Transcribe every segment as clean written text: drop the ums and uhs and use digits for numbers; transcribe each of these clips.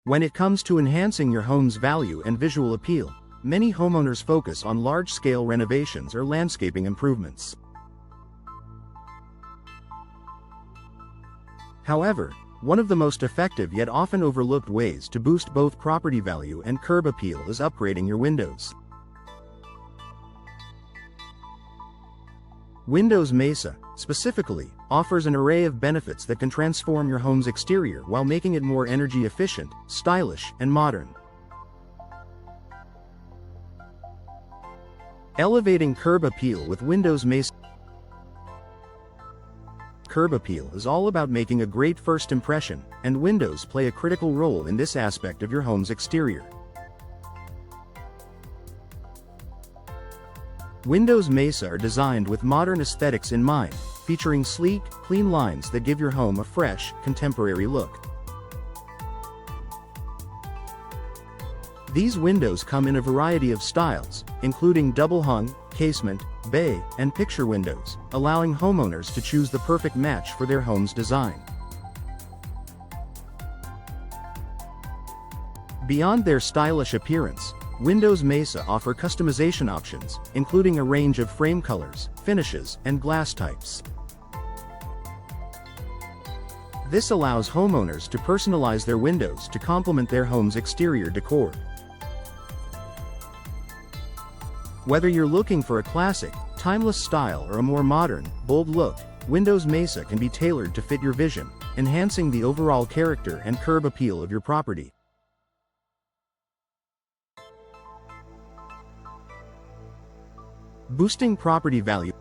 When it comes to enhancing your home's value and visual appeal, many homeowners focus on large-scale renovations or landscaping improvements. However, one of the most effective yet often overlooked ways to boost both property value and curb appeal is upgrading your windows. Windows Mesa, specifically, offers an array of benefits that can transform your home's exterior while making it more energy efficient, stylish, and modern. Elevating curb appeal with Windows Mesa. Curb appeal is all about making a great first impression, and windows play a critical role in this aspect of your home's exterior. Windows Mesa are designed with modern aesthetics in mind, featuring sleek, clean lines that give your home a fresh, contemporary look. These windows come in a variety of styles, including double-hung, casement, bay, and picture windows, allowing homeowners to choose the perfect match for their home's design. Beyond their stylish appearance, Windows Mesa offer customization options, including a range of frame colors, finishes, and glass types. This allows homeowners to personalize their windows to complement their home's exterior decor. Whether you're looking for a classic, timeless style or a more modern, bold look, Windows Mesa can be tailored to fit your vision, enhancing the overall character and curb appeal of your property. Boosting property value.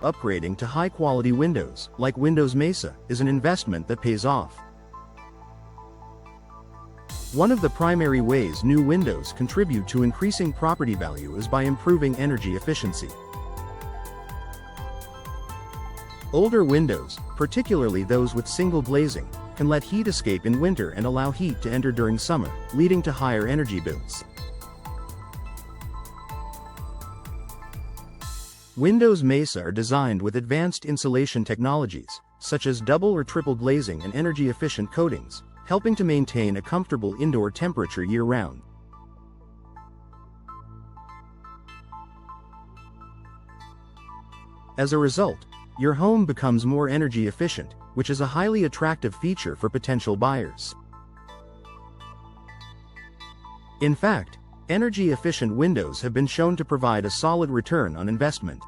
Upgrading to high-quality windows, like Windows Mesa, is an investment that pays off. One of the primary ways new windows contribute to increasing property value is by improving energy efficiency. Older windows, particularly those with single glazing, can let heat escape in winter and allow heat to enter during summer, leading to higher energy bills. Windows Mesa are designed with advanced insulation technologies, such as double or triple glazing and energy-efficient coatings, helping to maintain a comfortable indoor temperature year-round. As a result, your home becomes more energy efficient, which is a highly attractive feature for potential buyers. In fact, energy-efficient windows have been shown to provide a solid return on investment.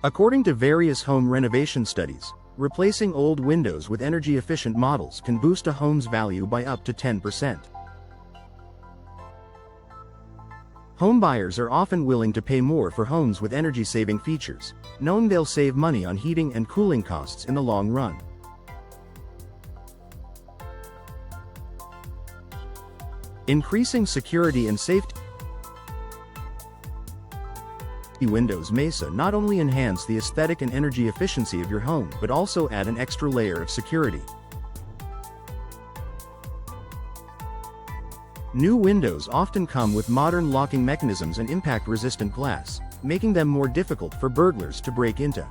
According to various home renovation studies, replacing old windows with energy-efficient models can boost a home's value by up to 10%. Homebuyers are often willing to pay more for homes with energy-saving features, knowing they'll save money on heating and cooling costs in the long run. Increasing security and safety. Windows Mesa not only enhance the aesthetic and energy efficiency of your home but also add an extra layer of security. New windows often come with modern locking mechanisms and impact-resistant glass, making them more difficult for burglars to break into.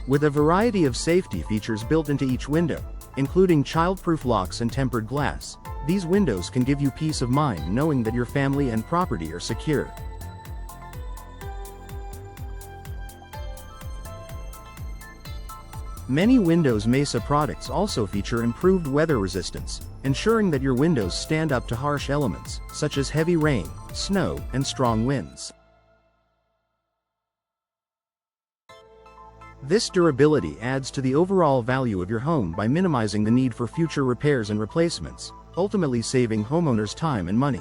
With a variety of safety features built into each window, including child-proof locks and tempered glass, these windows can give you peace of mind knowing that your family and property are secure. Many Windows Mesa products also feature improved weather resistance, ensuring that your windows stand up to harsh elements, such as heavy rain, snow, and strong winds. This durability adds to the overall value of your home by minimizing the need for future repairs and replacements, ultimately saving homeowners time and money.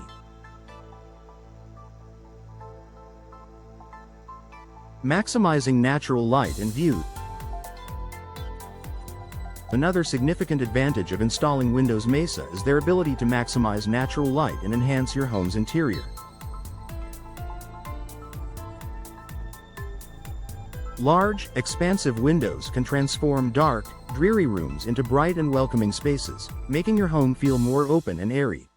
Maximizing natural light and view. Another significant advantage of installing Windows Mesa is their ability to maximize natural light and enhance your home's interior. Large, expansive windows can transform dark, dreary rooms into bright and welcoming spaces, making your home feel more open and airy.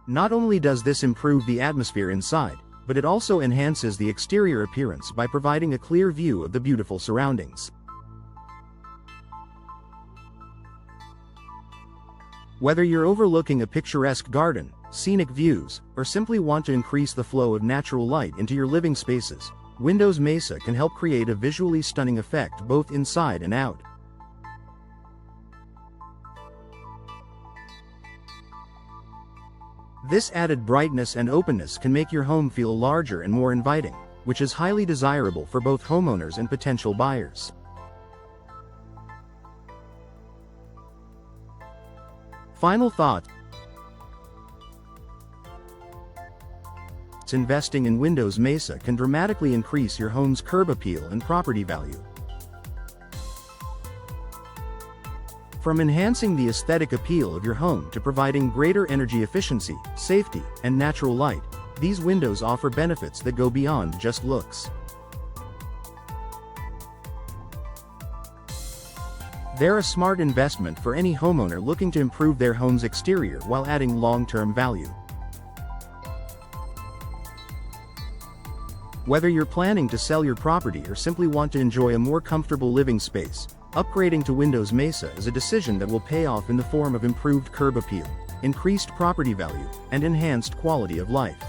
Not only does this improve the atmosphere inside, but it also enhances the exterior appearance by providing a clear view of the beautiful surroundings. Whether you're overlooking a picturesque garden, scenic views, or simply want to increase the flow of natural light into your living spaces, Windows Mesa can help create a visually stunning effect both inside and out. This added brightness and openness can make your home feel larger and more inviting, which is highly desirable for both homeowners and potential buyers. Final thought: investing in Windows Mesa can dramatically increase your home's curb appeal and property value. From enhancing the aesthetic appeal of your home to providing greater energy efficiency, safety, and natural light, these windows offer benefits that go beyond just looks. They're a smart investment for any homeowner looking to improve their home's exterior while adding long-term value. Whether you're planning to sell your property or simply want to enjoy a more comfortable living space, upgrading to Windows Mesa is a decision that will pay off in the form of improved curb appeal, increased property value, and enhanced quality of life.